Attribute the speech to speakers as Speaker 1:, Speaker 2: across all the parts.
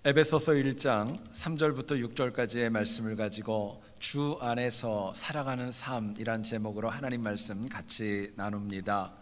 Speaker 1: 에베소서 1장 3절부터 6절까지의 말씀을 가지고 주 안에서 살아가는 삶이란 제목으로 하나님 말씀 같이 나눕니다.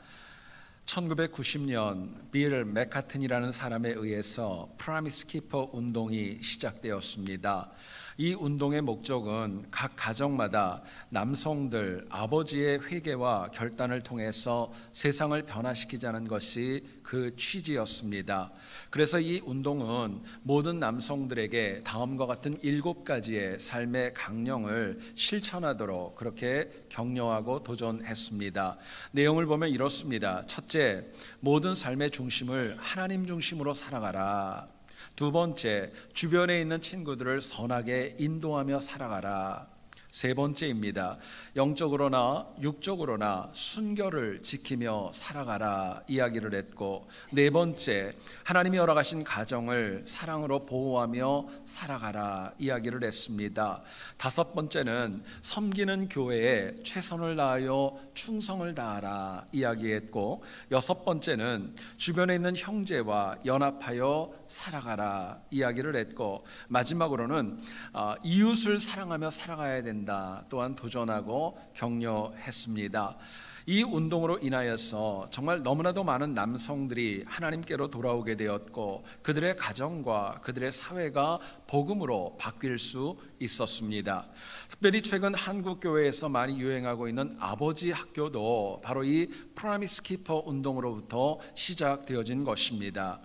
Speaker 1: 1990년 빌 맥카튼이라는 사람에 의해서 프라미스 키퍼 운동이 시작되었습니다. 이 운동의 목적은 각 가정마다 남성들 아버지의 회개와 결단을 통해서 세상을 변화시키자는 것이 그 취지였습니다. 그래서 이 운동은 모든 남성들에게 다음과 같은 7가지의 삶의 강령을 실천하도록 그렇게 격려하고 도전했습니다. 내용을 보면 이렇습니다. 첫째, 모든 삶의 중심을 하나님 중심으로 살아가라. 두 번째, 주변에 있는 친구들을 선하게 인도하며 살아가라. 세 번째입니다. 영적으로나 육적으로나 순결을 지키며 살아가라 이야기를 했고, 네 번째, 하나님이 허락하신 가정을 사랑으로 보호하며 살아가라 이야기를 했습니다. 다섯 번째는 섬기는 교회에 최선을 다하여 충성을 다하라 이야기했고, 여섯 번째는 주변에 있는 형제와 연합하여 살아가라 이야기를 했고, 마지막으로는 이웃을 사랑하며 살아가야 된다 또한 도전하고 격려했습니다. 이 운동으로 인하여서 정말 너무나도 많은 남성들이 하나님께로 돌아오게 되었고, 그들의 가정과 그들의 사회가 복음으로 바뀔 수 있었습니다. 특별히 최근 한국 교회에서 많이 유행하고 있는 아버지 학교도 바로 이 프라미스 키퍼 운동으로부터 시작되어진 것입니다.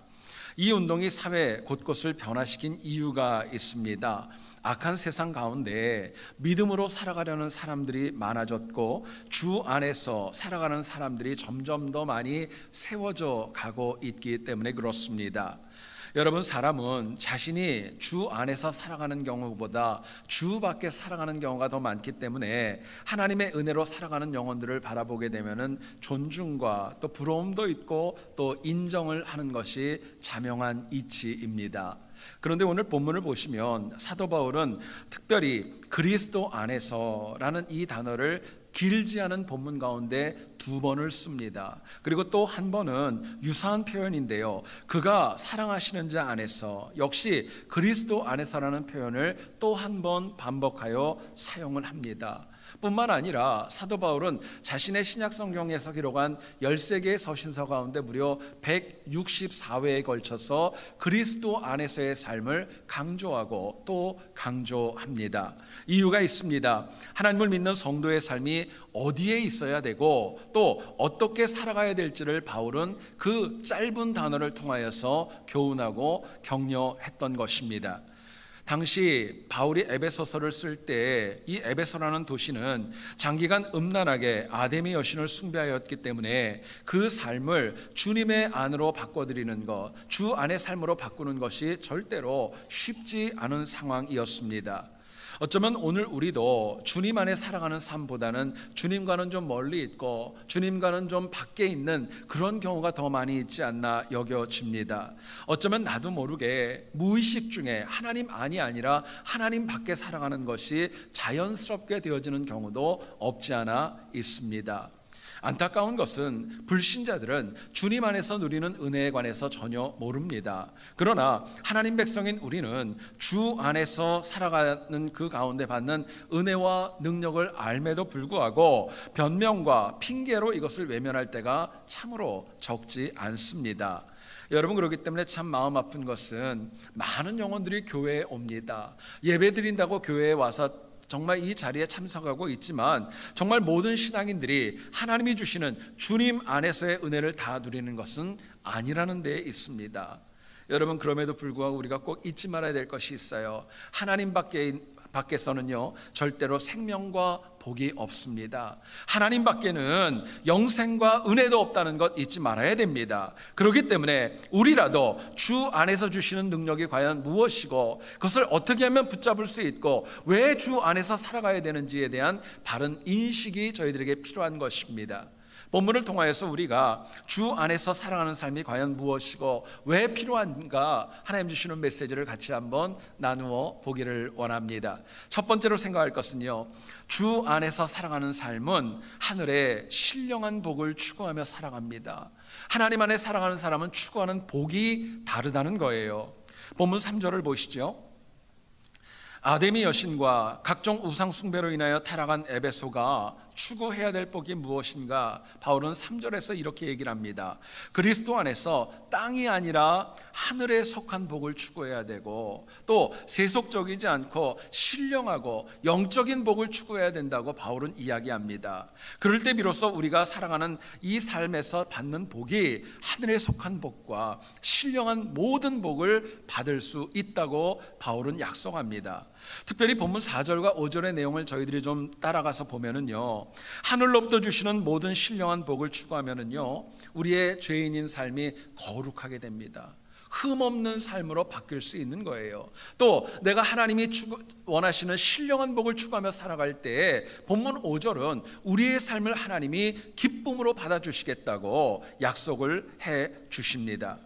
Speaker 1: 이 운동이 사회 곳곳을 변화시킨 이유가 있습니다. 악한 세상 가운데 믿음으로 살아가려는 사람들이 많아졌고, 주 안에서 살아가는 사람들이 점점 더 많이 세워져 가고 있기 때문에 그렇습니다. 여러분, 사람은 자신이 주 안에서 살아가는 경우보다 주 밖에 살아가는 경우가 더 많기 때문에 하나님의 은혜로 살아가는 영혼들을 바라보게 되면은 존중과 또 부러움도 있고 또 인정을 하는 것이 자명한 이치입니다. 그런데 오늘 본문을 보시면 사도 바울은 특별히 그리스도 안에서라는 이 단어를 길지 않은 본문 가운데 2번을 씁니다. 그리고 또 한 번은 유사한 표현인데요, 그가 사랑하시는 자 안에서, 역시 그리스도 안에서라는 표현을 또 한 번 반복하여 사용을 합니다. 뿐만 아니라 사도 바울은 자신의 신약 성경에서 기록한 13개의 서신서 가운데 무려 164회에 걸쳐서 그리스도 안에서의 삶을 강조하고 또 강조합니다. 이유가 있습니다. 하나님을 믿는 성도의 삶이 어디에 있어야 되고 또 어떻게 살아가야 될지를 바울은 그 짧은 단어를 통하여서 교훈하고 격려했던 것입니다. 당시 바울이 에베소서를 쓸 때 이 에베소라는 도시는 장기간 음란하게 아데미 여신을 숭배하였기 때문에 그 삶을 주님의 안으로 바꿔드리는 것, 주 안의 삶으로 바꾸는 것이 절대로 쉽지 않은 상황이었습니다. 어쩌면 오늘 우리도 주님 안에 살아가는 삶보다는 주님과는 좀 멀리 있고 주님과는 좀 밖에 있는 그런 경우가 더 많이 있지 않나 여겨집니다. 어쩌면 나도 모르게 무의식 중에 하나님 안이 아니라 하나님 밖에 살아가는 것이 자연스럽게 되어지는 경우도 없지 않아 있습니다. 안타까운 것은 불신자들은 주님 안에서 누리는 은혜에 관해서 전혀 모릅니다. 그러나 하나님 백성인 우리는 주 안에서 살아가는 그 가운데 받는 은혜와 능력을 알매도 불구하고 변명과 핑계로 이것을 외면할 때가 참으로 적지 않습니다. 여러분, 그렇기 때문에 참 마음 아픈 것은 많은 영혼들이 교회에 옵니다. 예배 드린다고 교회에 와서 정말 이 자리에 참석하고 있지만 정말 모든 신앙인들이 하나님이 주시는 주님 안에서의 은혜를 다 누리는 것은 아니라는 데에 있습니다. 여러분, 그럼에도 불구하고 우리가 꼭 잊지 말아야 될 것이 있어요. 하나님 밖에서는요 절대로 생명과 복이 없습니다. 하나님 밖에는 영생과 은혜도 없다는 것 잊지 말아야 됩니다. 그렇기 때문에 우리라도 주 안에서 주시는 능력이 과연 무엇이고 그것을 어떻게 하면 붙잡을 수 있고 왜 주 안에서 살아가야 되는지에 대한 바른 인식이 저희들에게 필요한 것입니다. 본문을 통하여서 우리가 주 안에서 살아가는 삶이 과연 무엇이고 왜 필요한가, 하나님 주시는 메시지를 같이 한번 나누어 보기를 원합니다. 첫 번째로 생각할 것은요, 주 안에서 살아가는 삶은 하늘의 신령한 복을 추구하며 살아갑니다. 하나님 안에 살아가는 사람은 추구하는 복이 다르다는 거예요. 본문 3절을 보시죠. 아데미 여신과 각종 우상 숭배로 인하여 타락한 에베소가 추구해야 될 복이 무엇인가? 바울은 3절에서 이렇게 얘기를 합니다. 그리스도 안에서 땅이 아니라 하늘에 속한 복을 추구해야 되고, 또 세속적이지 않고 신령하고 영적인 복을 추구해야 된다고 바울은 이야기합니다. 그럴 때 비로소 우리가 살아가는 이 삶에서 받는 복이 하늘에 속한 복과 신령한 모든 복을 받을 수 있다고 바울은 약속합니다. 특별히 본문 4절과 5절의 내용을 저희들이 좀 따라가서 보면은요, 하늘로부터 주시는 모든 신령한 복을 추구하면은요, 우리의 죄인인 삶이 거룩하게 됩니다. 흠없는 삶으로 바뀔 수 있는 거예요. 또 내가 하나님이 원하시는 신령한 복을 추구하며 살아갈 때 본문 5절은 우리의 삶을 하나님이 기쁨으로 받아주시겠다고 약속을 해 주십니다.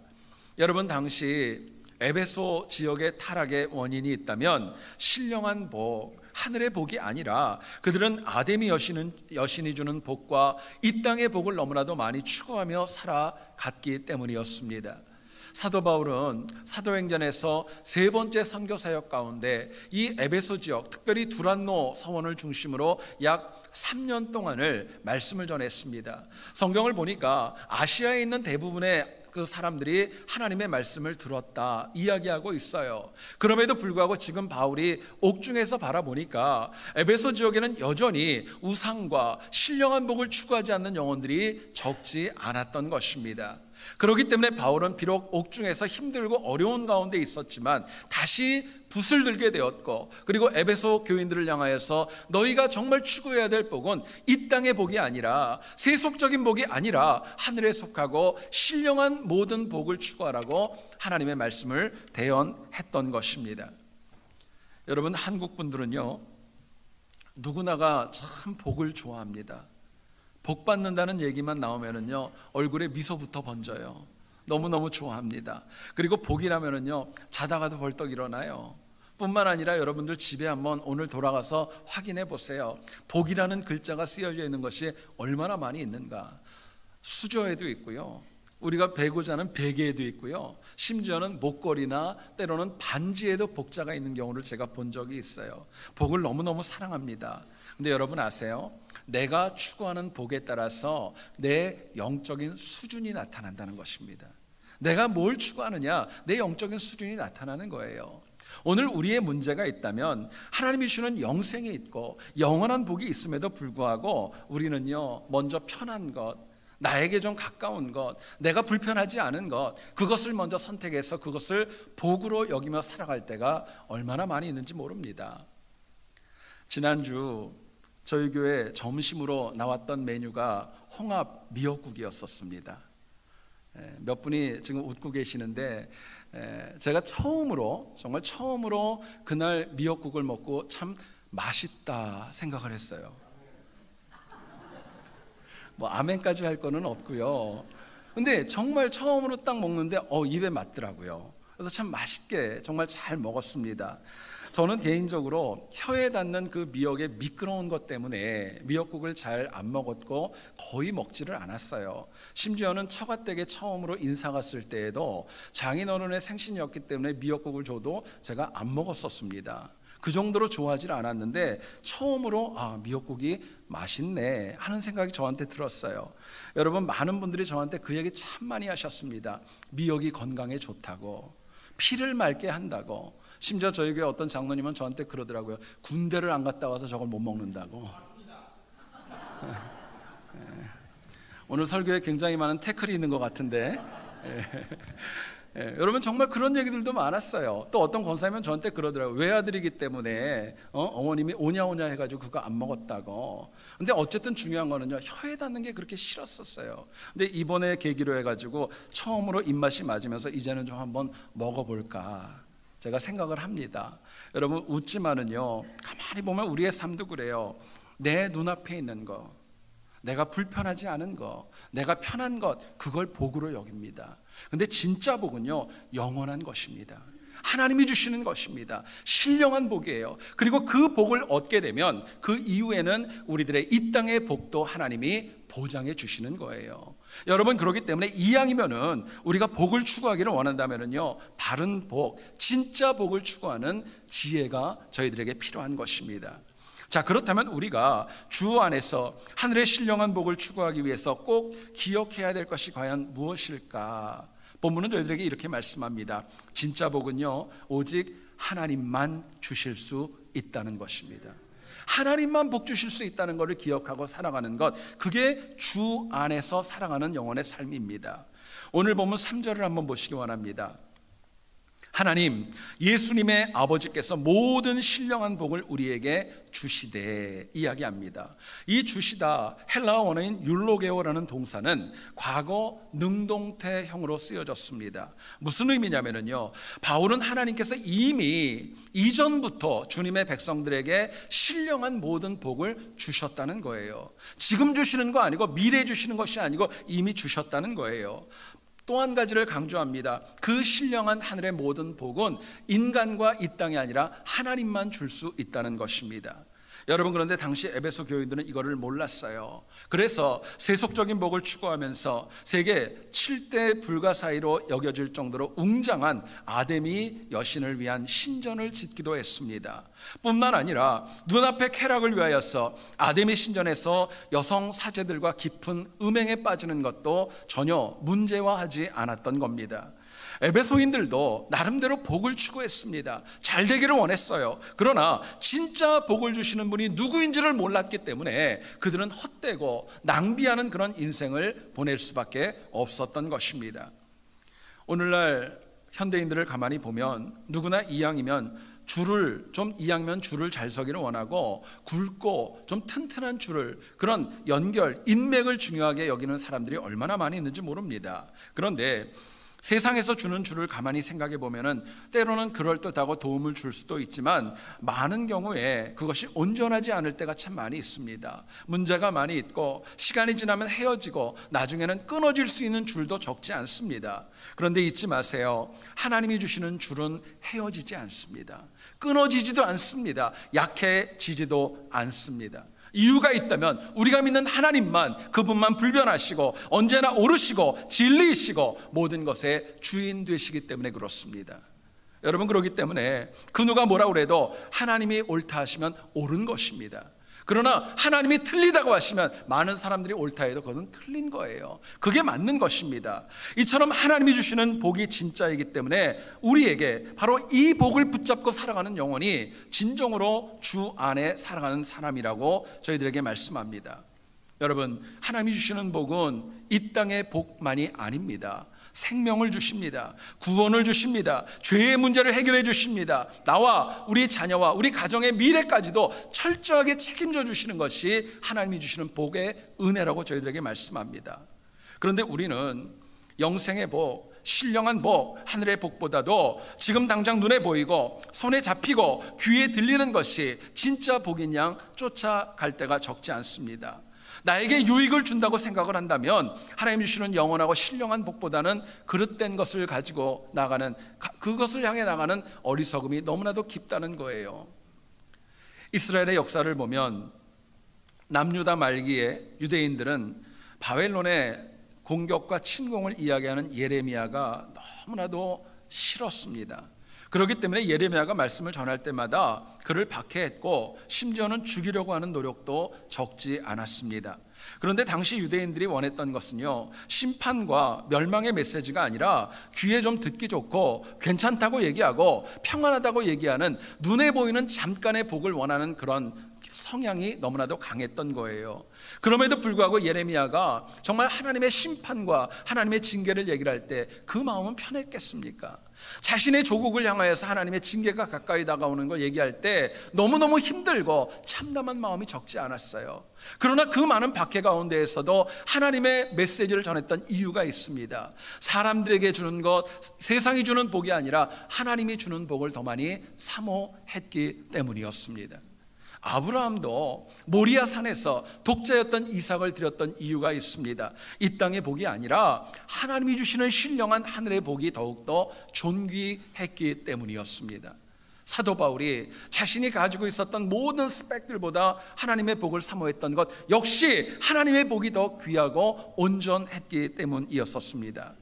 Speaker 1: 여러분, 당시 에베소 지역의 타락의 원인이 있다면 신령한 복, 하늘의 복이 아니라 그들은 아데미 여신이 주는 복과 이 땅의 복을 너무나도 많이 추구하며 살아갔기 때문이었습니다. 사도 바울은 사도행전에서 세 번째 선교 사역 가운데 이 에베소 지역, 특별히 두란노 서원을 중심으로 약 3년 동안을 말씀을 전했습니다. 성경을 보니까 아시아에 있는 대부분의 그 사람들이 하나님의 말씀을 들었다 이야기하고 있어요. 그럼에도 불구하고 지금 바울이 옥중에서 바라보니까 에베소 지역에는 여전히 우상과 신령한 복을 추구하지 않는 영혼들이 적지 않았던 것입니다. 그렇기 때문에 바울은 비록 옥중에서 힘들고 어려운 가운데 있었지만 다시 붓을 들게 되었고, 그리고 에베소 교인들을 향하여서 너희가 정말 추구해야 될 복은 이 땅의 복이 아니라, 세속적인 복이 아니라 하늘에 속하고 신령한 모든 복을 추구하라고 하나님의 말씀을 대언했던 것입니다. 여러분, 한국 분들은요, 누구나가 참 복을 좋아합니다. 복 받는다는 얘기만 나오면은요, 얼굴에 미소부터 번져요. 너무너무 좋아합니다. 그리고 복이라면은요, 자다가도 벌떡 일어나요. 뿐만 아니라 여러분들 집에 한번 오늘 돌아가서 확인해 보세요. 복이라는 글자가 쓰여져 있는 것이 얼마나 많이 있는가. 수저에도 있고요, 우리가 베고 자는 베개에도 있고요, 심지어는 목걸이나 때로는 반지에도 복자가 있는 경우를 제가 본 적이 있어요. 복을 너무너무 사랑합니다. 근데 여러분 아세요? 내가 추구하는 복에 따라서 내 영적인 수준이 나타난다는 것입니다. 내가 뭘 추구하느냐, 내 영적인 수준이 나타나는 거예요. 오늘 우리의 문제가 있다면 하나님이 주시는 영생이 있고 영원한 복이 있음에도 불구하고 우리는요, 먼저 편한 것, 나에게 좀 가까운 것, 내가 불편하지 않은 것, 그것을 먼저 선택해서 그것을 복으로 여기며 살아갈 때가 얼마나 많이 있는지 모릅니다. 지난주 저희 교회 점심으로 나왔던 메뉴가 홍합 미역국이었었습니다. 몇 분이 지금 웃고 계시는데, 제가 정말 처음으로 그날 미역국을 먹고 참 맛있다 생각을 했어요. 뭐 아멘까지 할 거는 없고요. 근데 정말 처음으로 딱 먹는데 입에 맞더라고요. 그래서 참 맛있게 정말 잘 먹었습니다. 저는 개인적으로 혀에 닿는 그 미역의 미끄러운 것 때문에 미역국을 잘 안 먹었고 거의 먹지를 않았어요. 심지어는 처가댁에 처음으로 인사 갔을 때에도 장인어른의 생신이었기 때문에 미역국을 줘도 제가 안 먹었었습니다. 그 정도로 좋아하지 않았는데 처음으로 미역국이 맛있네 하는 생각이 저한테 들었어요. 여러분, 많은 분들이 저한테 그 얘기 참 많이 하셨습니다. 미역이 건강에 좋다고, 피를 맑게 한다고. 심지어 저희 교회 어떤 장로님은 저한테 그러더라고요. 군대를 안 갔다 와서 저걸 못 먹는다고. 오늘 설교에 굉장히 많은 태클이 있는 것 같은데, 여러분 정말 그런 얘기들도 많았어요. 또 어떤 권사님은 저한테 그러더라고요. 외아들이기 때문에 어머님이 오냐오냐 해가지고 그거 안 먹었다고. 근데 어쨌든 중요한 거는요, 혀에 닿는 게 그렇게 싫었었어요. 근데 이번에 계기로 해가지고 처음으로 입맛이 맞으면서 이제는 좀 한번 먹어볼까 제가 생각을 합니다. 여러분, 웃지만은요, 가만히 보면 우리의 삶도 그래요. 내 눈앞에 있는 거, 내가 불편하지 않은 거, 내가 편한 것, 그걸 복으로 여깁니다. 근데 진짜 복은요, 영원한 것입니다. 하나님이 주시는 것입니다. 신령한 복이에요. 그리고 그 복을 얻게 되면 그 이후에는 우리들의 이 땅의 복도 하나님이 보장해 주시는 거예요. 여러분, 그렇기 때문에 이왕이면은 우리가 복을 추구하기를 원한다면은요, 바른 복, 진짜 복을 추구하는 지혜가 저희들에게 필요한 것입니다. 자, 그렇다면 우리가 주 안에서 하늘의 신령한 복을 추구하기 위해서 꼭 기억해야 될 것이 과연 무엇일까? 본문은 저희들에게 이렇게 말씀합니다. 진짜 복은요, 오직 하나님만 주실 수 있다는 것입니다. 하나님만 복 주실 수 있다는 것을 기억하고 살아가는 것, 그게 주 안에서 살아가는 영혼의 삶입니다. 오늘 본문 3절을 한번 보시기 원합니다. 하나님, 예수님의 아버지께서 모든 신령한 복을 우리에게 주시되 이야기합니다. 이 주시다, 헬라어 원어인 율로게오라는 동사는 과거 능동태형으로 쓰여졌습니다. 무슨 의미냐면요, 바울은 하나님께서 이미 이전부터 주님의 백성들에게 신령한 모든 복을 주셨다는 거예요. 지금 주시는 거 아니고 미래에 주시는 것이 아니고 이미 주셨다는 거예요. 또 한 가지를 강조합니다. 그 신령한 하늘의 모든 복은 인간과 이 땅이 아니라 하나님만 줄 수 있다는 것입니다. 여러분, 그런데 당시 에베소 교인들은 이거를 몰랐어요. 그래서 세속적인 복을 추구하면서 세계 7대 불가 사이로 여겨질 정도로 웅장한 아데미 여신을 위한 신전을 짓기도 했습니다. 뿐만 아니라 눈앞의 쾌락을 위하여서 아데미 신전에서 여성 사제들과 깊은 음행에 빠지는 것도 전혀 문제화하지 않았던 겁니다. 에베소인들도 나름대로 복을 추구했습니다. 잘 되기를 원했어요. 그러나 진짜 복을 주시는 분이 누구인지를 몰랐기 때문에 그들은 헛되고 낭비하는 그런 인생을 보낼 수밖에 없었던 것입니다. 오늘날 현대인들을 가만히 보면 누구나 이왕이면 줄을 잘 서기를 원하고 굵고 좀 튼튼한 줄을, 그런 연결, 인맥을 중요하게 여기는 사람들이 얼마나 많이 있는지 모릅니다. 그런데 세상에서 주는 줄을 가만히 생각해 보면은 때로는 그럴듯하고 도움을 줄 수도 있지만 많은 경우에 그것이 온전하지 않을 때가 참 많이 있습니다. 문제가 많이 있고 시간이 지나면 헤어지고 나중에는 끊어질 수 있는 줄도 적지 않습니다. 그런데 잊지 마세요. 하나님이 주시는 줄은 헤어지지 않습니다. 끊어지지도 않습니다. 약해지지도 않습니다. 이유가 있다면 우리가 믿는 하나님만, 그분만 불변하시고 언제나 오르시고 진리이시고 모든 것의 주인 되시기 때문에 그렇습니다. 여러분, 그렇기 때문에 그 누가 뭐라고 그래도 하나님이 옳다 하시면 옳은 것입니다. 그러나 하나님이 틀리다고 하시면 많은 사람들이 옳다 해도 그것은 틀린 거예요. 그게 맞는 것입니다. 이처럼 하나님이 주시는 복이 진짜이기 때문에 우리에게 바로 이 복을 붙잡고 살아가는 영혼이 진정으로 주 안에 살아가는 사람이라고 저희들에게 말씀합니다. 여러분, 하나님이 주시는 복은 이 땅의 복만이 아닙니다. 생명을 주십니다. 구원을 주십니다. 죄의 문제를 해결해 주십니다. 나와 우리 자녀와 우리 가정의 미래까지도 철저하게 책임져 주시는 것이 하나님이 주시는 복의 은혜라고 저희들에게 말씀합니다. 그런데 우리는 영생의 복, 신령한 복, 하늘의 복보다도 지금 당장 눈에 보이고 손에 잡히고 귀에 들리는 것이 진짜 복인 양 쫓아갈 때가 적지 않습니다. 나에게 유익을 준다고 생각을 한다면 하나님 주시는 영원하고 신령한 복보다는 그릇된 것을 가지고 나가는, 그것을 향해 나가는 어리석음이 너무나도 깊다는 거예요. 이스라엘의 역사를 보면 남유다 말기에 유대인들은 바벨론의 공격과 침공을 이야기하는 예레미야가 너무나도 싫었습니다. 그렇기 때문에 예레미야가 말씀을 전할 때마다 그를 박해했고 심지어는 죽이려고 하는 노력도 적지 않았습니다. 그런데 당시 유대인들이 원했던 것은요, 심판과 멸망의 메시지가 아니라 귀에 좀 듣기 좋고 괜찮다고 얘기하고 평안하다고 얘기하는 눈에 보이는 잠깐의 복을 원하는 그런 성향이 너무나도 강했던 거예요. 그럼에도 불구하고 예레미야가 정말 하나님의 심판과 하나님의 징계를 얘기를 할 때 그 마음은 편했겠습니까? 자신의 조국을 향하여서 하나님의 징계가 가까이 다가오는 걸 얘기할 때 너무너무 힘들고 참담한 마음이 적지 않았어요. 그러나 그 많은 박해 가운데에서도 하나님의 메시지를 전했던 이유가 있습니다. 사람들에게 주는 것, 세상이 주는 복이 아니라 하나님이 주는 복을 더 많이 사모했기 때문이었습니다. 아브라함도 모리아 산에서 독자였던 이삭을 드렸던 이유가 있습니다. 이 땅의 복이 아니라 하나님이 주시는 신령한 하늘의 복이 더욱더 존귀했기 때문이었습니다. 사도 바울이 자신이 가지고 있었던 모든 스펙들보다 하나님의 복을 사모했던 것 역시 하나님의 복이 더 귀하고 온전했기 때문이었었습니다.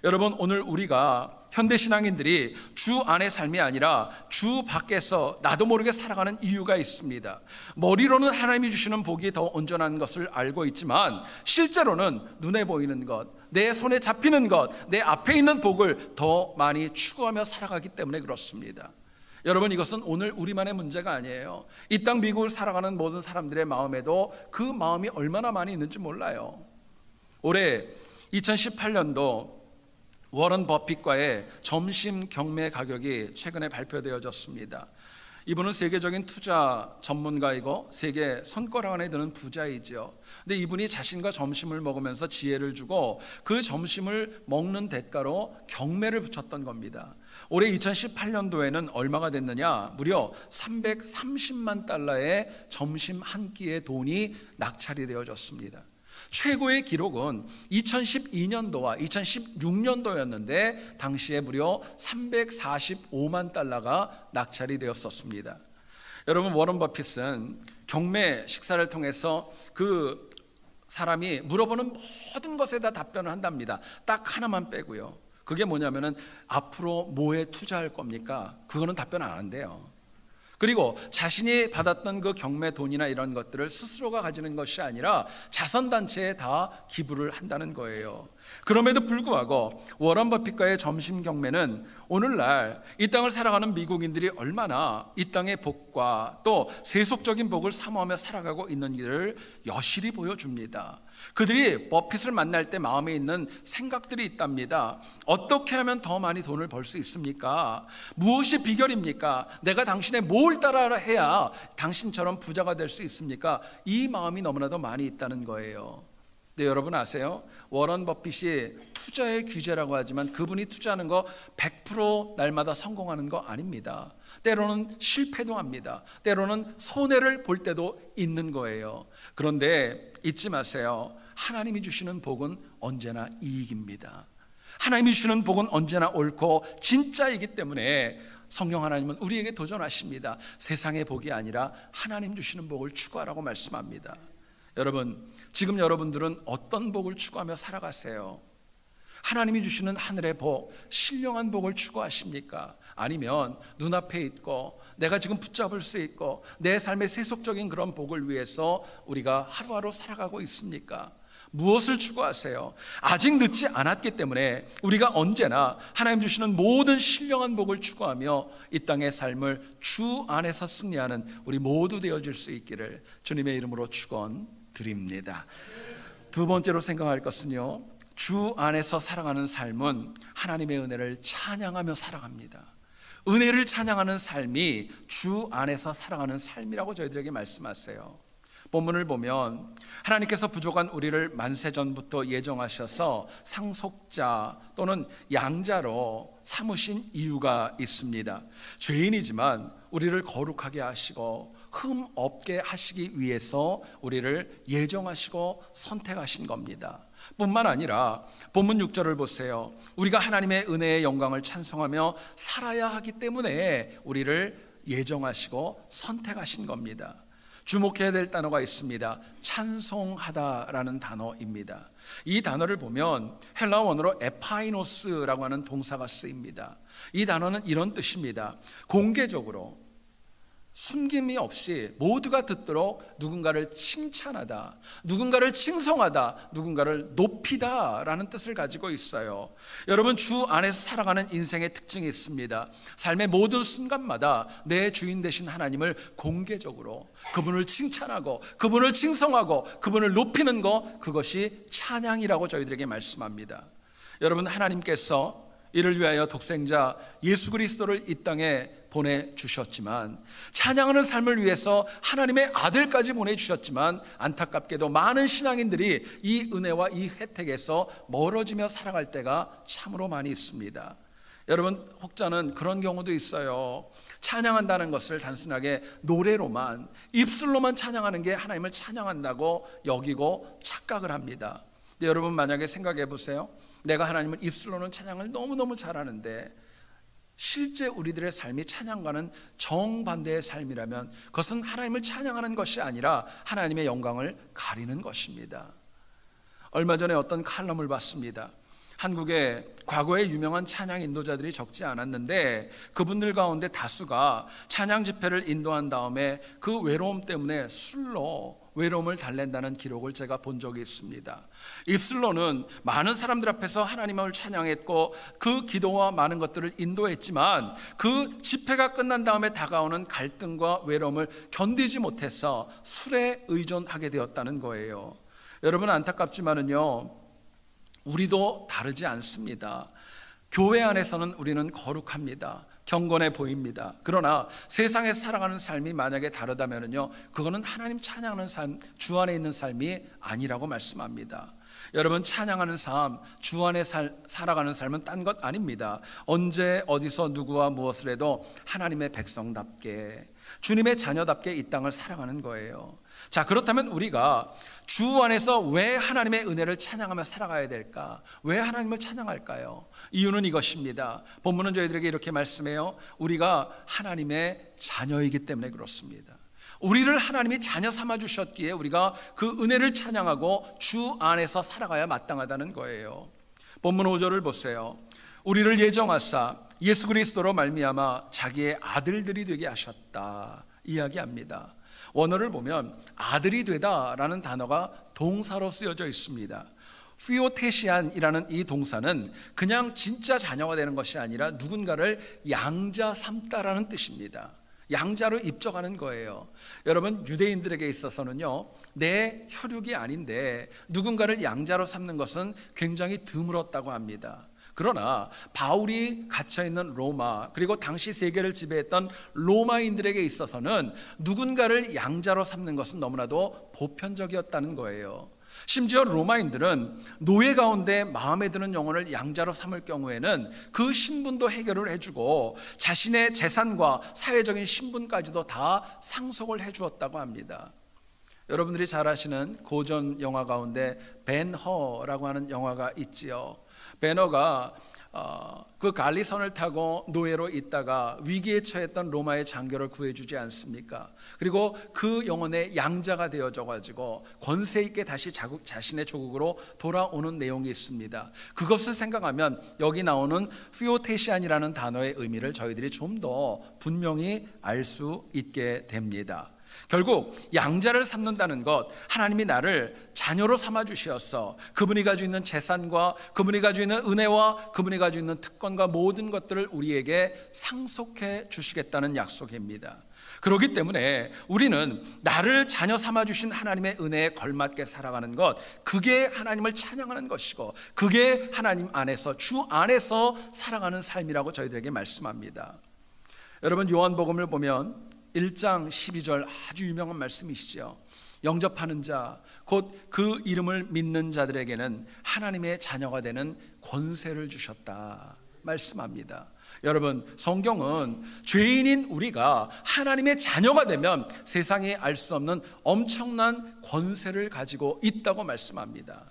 Speaker 1: 여러분, 오늘 우리가 현대신앙인들이 주 안의 삶이 아니라 주 밖에서 나도 모르게 살아가는 이유가 있습니다. 머리로는 하나님이 주시는 복이 더 온전한 것을 알고 있지만 실제로는 눈에 보이는 것, 내 손에 잡히는 것, 내 앞에 있는 복을 더 많이 추구하며 살아가기 때문에 그렇습니다. 여러분, 이것은 오늘 우리만의 문제가 아니에요. 이 땅 미국을 살아가는 모든 사람들의 마음에도 그 마음이 얼마나 많이 있는지 몰라요. 올해 2018년도 워런 버핏과의 점심 경매 가격이 최근에 발표되어졌습니다. 이분은 세계적인 투자 전문가이고 세계 손가락 안에 드는 부자이죠. 근데 이분이 자신과 점심을 먹으면서 지혜를 주고 그 점심을 먹는 대가로 경매를 붙였던 겁니다. 올해 2018년도에는 얼마가 됐느냐? 무려 330만 달러의 점심 한 끼의 돈이 낙찰이 되어졌습니다. 최고의 기록은 2012년도와 2016년도였는데 당시에 무려 345만 달러가 낙찰이 되었었습니다. 여러분, 워런 버핏은 경매 식사를 통해서 그 사람이 물어보는 모든 것에 다 답변을 한답니다. 딱 하나만 빼고요. 그게 뭐냐면은 앞으로 뭐에 투자할 겁니까? 그거는 답변 안 한대요. 그리고 자신이 받았던 그 경매 돈이나 이런 것들을 스스로가 가지는 것이 아니라 자선단체에 다 기부를 한다는 거예요. 그럼에도 불구하고 워런 버핏과의 점심 경매는 오늘날 이 땅을 살아가는 미국인들이 얼마나 이 땅의 복과 또 세속적인 복을 사모하며 살아가고 있는지를 여실히 보여줍니다. 그들이 버핏을 만날 때 마음에 있는 생각들이 있답니다. 어떻게 하면 더 많이 돈을 벌 수 있습니까? 무엇이 비결입니까? 내가 당신의 뭘 따라 해야 당신처럼 부자가 될 수 있습니까? 이 마음이 너무나도 많이 있다는 거예요. 네, 여러분 아세요? 워런 버핏이 투자의 규제라고 하지만 그분이 투자하는 거 100% 날마다 성공하는 거 아닙니다. 때로는 실패도 합니다. 때로는 손해를 볼 때도 있는 거예요. 그런데 잊지 마세요. 하나님이 주시는 복은 언제나 이익입니다. 하나님이 주시는 복은 언제나 옳고 진짜이기 때문에 성령 하나님은 우리에게 도전하십니다. 세상의 복이 아니라 하나님 주시는 복을 추구하라고 말씀합니다. 여러분, 지금 여러분들은 어떤 복을 추구하며 살아가세요? 하나님이 주시는 하늘의 복, 신령한 복을 추구하십니까? 아니면 눈앞에 있고 내가 지금 붙잡을 수 있고 내 삶의 세속적인 그런 복을 위해서 우리가 하루하루 살아가고 있습니까? 무엇을 추구하세요? 아직 늦지 않았기 때문에 우리가 언제나 하나님 주시는 모든 신령한 복을 추구하며 이 땅의 삶을 주 안에서 승리하는 우리 모두 되어질 수 있기를 주님의 이름으로 축원드립니다. 두 번째로 생각할 것은요, 주 안에서 살아가는 삶은 하나님의 은혜를 찬양하며 살아갑니다. 은혜를 찬양하는 삶이 주 안에서 살아가는 삶이라고 저희들에게 말씀하세요. 본문을 보면 하나님께서 부족한 우리를 만세전부터 예정하셔서 상속자 또는 양자로 삼으신 이유가 있습니다. 죄인이지만 우리를 거룩하게 하시고 흠 없게 하시기 위해서 우리를 예정하시고 선택하신 겁니다. 뿐만 아니라 본문 6절을 보세요. 우리가 하나님의 은혜의 영광을 찬송하며 살아야 하기 때문에 우리를 예정하시고 선택하신 겁니다. 주목해야 될 단어가 있습니다. 찬송하다라는 단어입니다. 이 단어를 보면 헬라어 원어로 에파이노스라고 하는 동사가 쓰입니다. 이 단어는 이런 뜻입니다. 공개적으로 숨김이 없이 모두가 듣도록 누군가를 칭찬하다, 누군가를 칭송하다, 누군가를 높이다 라는 뜻을 가지고 있어요. 여러분, 주 안에서 살아가는 인생의 특징이 있습니다. 삶의 모든 순간마다 내 주인 되신 하나님을 공개적으로 그분을 칭찬하고 그분을 칭송하고 그분을 높이는 것, 그것이 찬양이라고 저희들에게 말씀합니다. 여러분, 하나님께서 이를 위하여 독생자 예수 그리스도를 이 땅에 보내주셨지만, 찬양하는 삶을 위해서 하나님의 아들까지 보내주셨지만 안타깝게도 많은 신앙인들이 이 은혜와 이 혜택에서 멀어지며 살아갈 때가 참으로 많이 있습니다. 여러분, 혹자는 그런 경우도 있어요. 찬양한다는 것을 단순하게 노래로만, 입술로만 찬양하는 게 하나님을 찬양한다고 여기고 착각을 합니다. 근데 여러분, 만약에 생각해 보세요. 내가 하나님을 입술로는 찬양을 너무너무 잘하는데 실제 우리들의 삶이 찬양과는 정반대의 삶이라면 그것은 하나님을 찬양하는 것이 아니라 하나님의 영광을 가리는 것입니다. 얼마 전에 어떤 칼럼을 봤습니다. 한국에 과거에 유명한 찬양 인도자들이 적지 않았는데 그분들 가운데 다수가 찬양 집회를 인도한 다음에 그 외로움 때문에 술로 외로움을 달랜다는 기록을 제가 본 적이 있습니다. 입술로는 많은 사람들 앞에서 하나님을 찬양했고 그 기도와 많은 것들을 인도했지만 그 집회가 끝난 다음에 다가오는 갈등과 외로움을 견디지 못해서 술에 의존하게 되었다는 거예요. 여러분, 안타깝지만은요, 우리도 다르지 않습니다. 교회 안에서는 우리는 거룩합니다. 경건해 보입니다. 그러나 세상에서 살아가는 삶이 만약에 다르다면요, 그거는 하나님 찬양하는 삶, 주 안에 있는 삶이 아니라고 말씀합니다. 여러분, 찬양하는 삶, 주 안에 살아가는 삶은 딴 것 아닙니다. 언제 어디서 누구와 무엇을 해도 하나님의 백성답게, 주님의 자녀답게 이 땅을 살아가는 거예요. 자, 그렇다면 우리가 주 안에서 왜 하나님의 은혜를 찬양하며 살아가야 될까? 왜 하나님을 찬양할까요? 이유는 이것입니다. 본문은 저희들에게 이렇게 말씀해요. 우리가 하나님의 자녀이기 때문에 그렇습니다. 우리를 하나님이 자녀 삼아 주셨기에 우리가 그 은혜를 찬양하고 주 안에서 살아가야 마땅하다는 거예요. 본문 5절을 보세요. 우리를 예정하사 예수 그리스도로 말미암아 자기의 아들들이 되게 하셨다 이야기합니다. 원어를 보면 아들이 되다라는 단어가 동사로 쓰여져 있습니다. 피오테시안이라는 이 동사는 그냥 진짜 자녀가 되는 것이 아니라 누군가를 양자 삼다라는 뜻입니다. 양자로 입적하는 거예요. 여러분, 유대인들에게 있어서는요, 내 혈육이 아닌데 누군가를 양자로 삼는 것은 굉장히 드물었다고 합니다. 그러나 바울이 갇혀있는 로마, 그리고 당시 세계를 지배했던 로마인들에게 있어서는 누군가를 양자로 삼는 것은 너무나도 보편적이었다는 거예요. 심지어 로마인들은 노예 가운데 마음에 드는 영혼을 양자로 삼을 경우에는 그 신분도 해결을 해주고 자신의 재산과 사회적인 신분까지도 다 상속을 해주었다고 합니다. 여러분들이 잘 아시는 고전 영화 가운데 벤허라고 하는 영화가 있지요. 벤허가 그 갈리선을 타고 노예로 있다가 위기에 처했던 로마의 장교를 구해주지 않습니까? 그리고 그 영혼의 양자가 되어져 가지고 권세 있게 다시 자신의 조국으로 돌아오는 내용이 있습니다. 그것을 생각하면 여기 나오는 피오테시안이라는 단어의 의미를 저희들이 좀 더 분명히 알 수 있게 됩니다. 결국 양자를 삼는다는 것, 하나님이 나를 자녀로 삼아 주시어서 그분이 가지고 있는 재산과 그분이 가지고 있는 은혜와 그분이 가지고 있는 특권과 모든 것들을 우리에게 상속해 주시겠다는 약속입니다. 그렇기 때문에 우리는 나를 자녀 삼아 주신 하나님의 은혜에 걸맞게 살아가는 것, 그게 하나님을 찬양하는 것이고 그게 하나님 안에서, 주 안에서 살아가는 삶이라고 저희들에게 말씀합니다. 여러분, 요한복음을 보면 1장 12절 아주 유명한 말씀이시죠. 영접하는 자, 곧 그 이름을 믿는 자들에게는 하나님의 자녀가 되는 권세를 주셨다 말씀합니다. 여러분, 성경은 죄인인 우리가 하나님의 자녀가 되면 세상에 알 수 없는 엄청난 권세를 가지고 있다고 말씀합니다.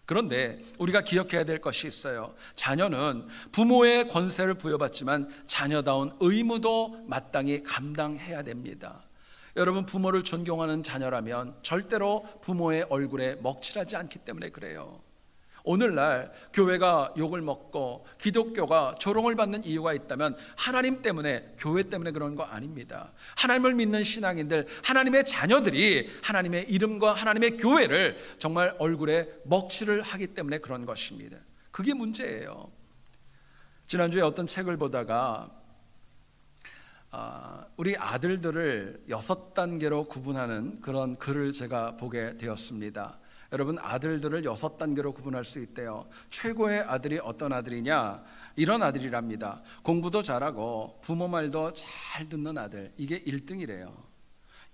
Speaker 1: 그런데 우리가 기억해야 될 것이 있어요. 자녀는 부모의 권세를 부여받지만 자녀다운 의무도 마땅히 감당해야 됩니다. 여러분, 부모를 존경하는 자녀라면 절대로 부모의 얼굴에 먹칠하지 않기 때문에 그래요. 오늘날 교회가 욕을 먹고 기독교가 조롱을 받는 이유가 있다면 하나님 때문에, 교회 때문에 그런 거 아닙니다. 하나님을 믿는 신앙인들, 하나님의 자녀들이 하나님의 이름과 하나님의 교회를 정말 얼굴에 먹칠을 하기 때문에 그런 것입니다. 그게 문제예요. 지난주에 어떤 책을 보다가 우리 아들들을 6단계로 구분하는 그런 글을 제가 보게 되었습니다. 여러분, 아들들을 6단계로 구분할 수 있대요. 최고의 아들이 어떤 아들이냐? 이런 아들이랍니다. 공부도 잘하고 부모 말도 잘 듣는 아들, 이게 1등이래요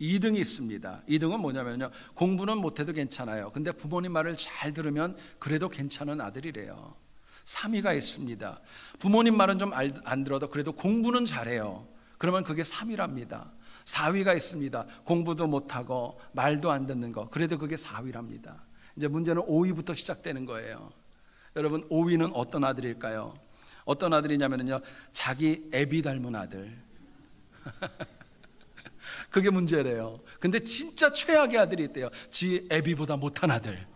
Speaker 1: 2등이 있습니다. 2등은 뭐냐면요, 공부는 못해도 괜찮아요. 근데 부모님 말을 잘 들으면 그래도 괜찮은 아들이래요. 3위가 있습니다. 부모님 말은 좀 안 들어도 그래도 공부는 잘해요. 그러면 그게 3위랍니다. 4위가 있습니다. 공부도 못하고 말도 안 듣는 거, 그래도 그게 4위랍니다. 이제 문제는 5위부터 시작되는 거예요. 여러분, 5위는 어떤 아들일까요? 어떤 아들이냐면요, 자기 애비 닮은 아들. 그게 문제래요. 근데 진짜 최악의 아들이 있대요. 지 애비보다 못한 아들.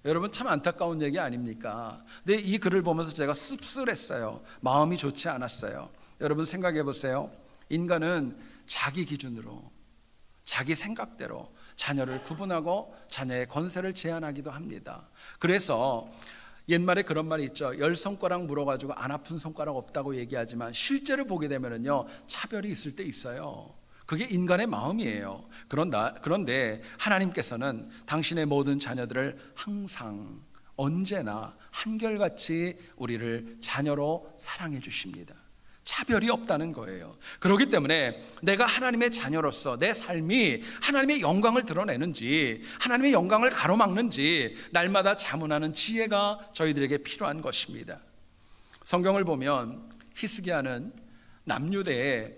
Speaker 1: 여러분, 참 안타까운 얘기 아닙니까? 근데 이 글을 보면서 제가 씁쓸했어요. 마음이 좋지 않았어요. 여러분, 생각해 보세요. 인간은 자기 기준으로, 자기 생각대로 자녀를 구분하고 자녀의 권세를 제한하기도 합니다. 그래서 옛말에 그런 말이 있죠. 10손가락 물어가지고 안 아픈 손가락 없다고 얘기하지만 실제로 보게 되면은요, 차별이 있을 때 있어요. 그게 인간의 마음이에요. 그런데 하나님께서는 당신의 모든 자녀들을 항상 언제나 한결같이 우리를 자녀로 사랑해 주십니다. 차별이 없다는 거예요. 그렇기 때문에 내가 하나님의 자녀로서 내 삶이 하나님의 영광을 드러내는지, 하나님의 영광을 가로막는지 날마다 자문하는 지혜가 저희들에게 필요한 것입니다. 성경을 보면 히스기야는 남유대에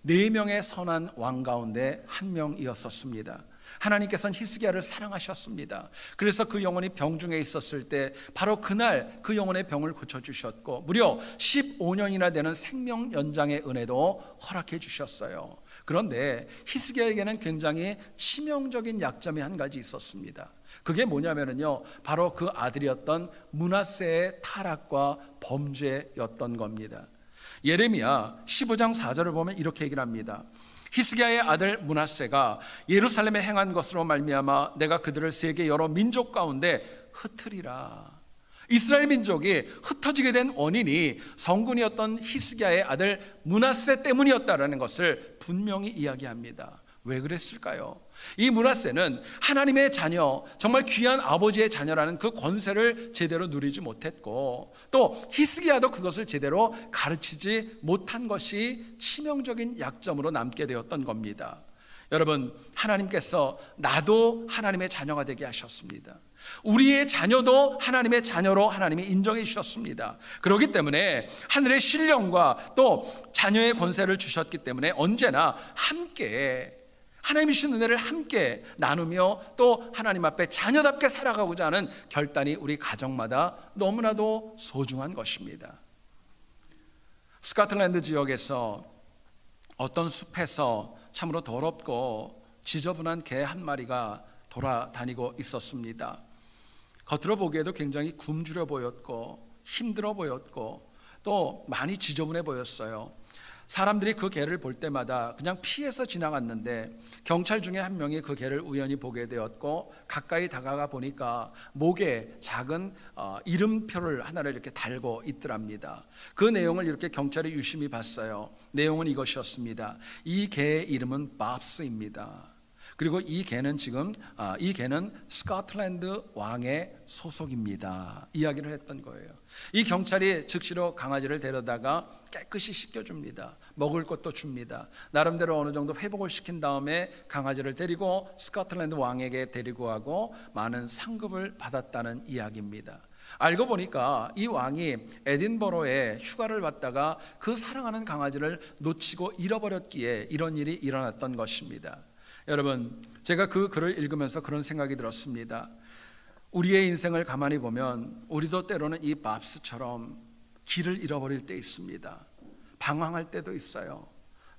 Speaker 1: 4명의 선한 왕 가운데 한 명이었었습니다. 하나님께서는 히스기야를 사랑하셨습니다. 그래서 그 영혼이 병중에 있었을 때 바로 그날 그 영혼의 병을 고쳐주셨고, 무려 15년이나 되는 생명 연장의 은혜도 허락해 주셨어요. 그런데 히스기야에게는 굉장히 치명적인 약점이 한 가지 있었습니다. 그게 뭐냐면요, 바로 그 아들이었던 므낫세의 타락과 범죄였던 겁니다. 예레미야 15장 4절을 보면 이렇게 얘기를 합니다. 히스기야의 아들 므낫세가 예루살렘에 행한 것으로 말미암아 내가 그들을 세계 여러 민족 가운데 흩으리라. 이스라엘 민족이 흩어지게 된 원인이 성군이었던 히스기야의 아들 므낫세 때문이었다라는 것을 분명히 이야기합니다. 왜 그랬을까요? 이 므낫세는 하나님의 자녀, 정말 귀한 아버지의 자녀라는 그 권세를 제대로 누리지 못했고, 또 히스기야도 그것을 제대로 가르치지 못한 것이 치명적인 약점으로 남게 되었던 겁니다. 여러분, 하나님께서 나도 하나님의 자녀가 되게 하셨습니다. 우리의 자녀도 하나님의 자녀로 하나님이 인정해 주셨습니다. 그렇기 때문에 하늘의 신령과 또 자녀의 권세를 주셨기 때문에 언제나 함께 하나님이 주신 은혜를 함께 나누며 또 하나님 앞에 자녀답게 살아가고자 하는 결단이 우리 가정마다 너무나도 소중한 것입니다. 스코틀랜드 지역에서 어떤 숲에서 참으로 더럽고 지저분한 개 한 마리가 돌아다니고 있었습니다. 겉으로 보기에도 굉장히 굶주려 보였고 힘들어 보였고 또 많이 지저분해 보였어요. 사람들이 그 개를 볼 때마다 그냥 피해서 지나갔는데 경찰 중에 한 명이 그 개를 우연히 보게 되었고, 가까이 다가가 보니까 목에 작은 이름표를 하나를 이렇게 달고 있더랍니다. 그 내용을 이렇게 경찰이 유심히 봤어요. 내용은 이것이었습니다. 이 개의 이름은 밥스입니다. 그리고 이 개는 이 개는 스코틀랜드 왕의 소속입니다. 이야기를 했던 거예요. 이 경찰이 즉시로 강아지를 데려다가 깨끗이 씻겨줍니다. 먹을 것도 줍니다. 나름대로 어느 정도 회복을 시킨 다음에 강아지를 데리고 스코틀랜드 왕에게 데리고 가고 많은 상급을 받았다는 이야기입니다. 알고 보니까 이 왕이 에딘버러에 휴가를 왔다가 그 사랑하는 강아지를 놓치고 잃어버렸기에 이런 일이 일어났던 것입니다. 여러분, 제가 그 글을 읽으면서 그런 생각이 들었습니다. 우리의 인생을 가만히 보면 우리도 때로는 이 밥스처럼 길을 잃어버릴 때 있습니다. 방황할 때도 있어요.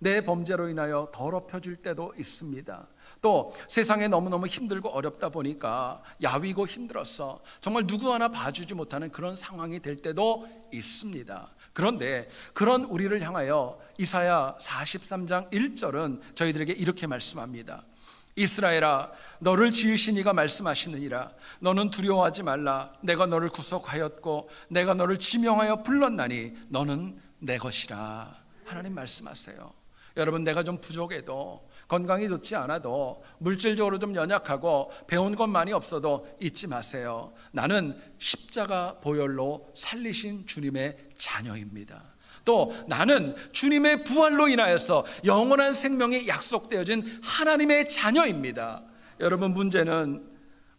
Speaker 1: 내 범죄로 인하여 더럽혀질 때도 있습니다. 또 세상에 너무너무 힘들고 어렵다 보니까 야위고 힘들어서 정말 누구 하나 봐주지 못하는 그런 상황이 될 때도 있습니다. 그런데 그런 우리를 향하여 이사야 43장 1절은 저희들에게 이렇게 말씀합니다. 이스라엘아, 너를 지으신 이가 말씀하시느니라. 너는 두려워하지 말라. 내가 너를 구속하였고 내가 너를 지명하여 불렀나니 너는 내 것이라. 하나님 말씀하세요. 여러분, 내가 좀 부족해도, 건강이 좋지 않아도, 물질적으로 좀 연약하고 배운 것 많이 없어도 잊지 마세요. 나는 십자가 보혈로 살리신 주님의 자녀입니다. 또 나는 주님의 부활로 인하여서 영원한 생명이 약속되어진 하나님의 자녀입니다. 여러분, 문제는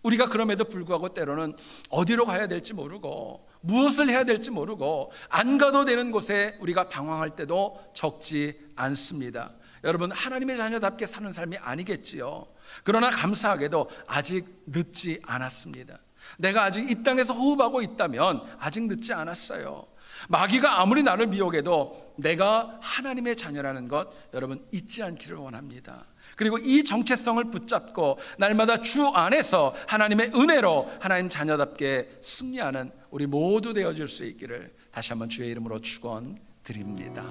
Speaker 1: 우리가 그럼에도 불구하고 때로는 어디로 가야 될지 모르고 무엇을 해야 될지 모르고 안 가도 되는 곳에 우리가 방황할 때도 적지 않습니다. 여러분, 하나님의 자녀답게 사는 삶이 아니겠지요. 그러나 감사하게도 아직 늦지 않았습니다. 내가 아직 이 땅에서 호흡하고 있다면 아직 늦지 않았어요. 마귀가 아무리 나를 미혹해도 내가 하나님의 자녀라는 것 여러분 잊지 않기를 원합니다. 그리고 이 정체성을 붙잡고 날마다 주 안에서 하나님의 은혜로 하나님 자녀답게 승리하는 우리 모두 되어질 수 있기를 다시 한번 주의 이름으로 축원드립니다.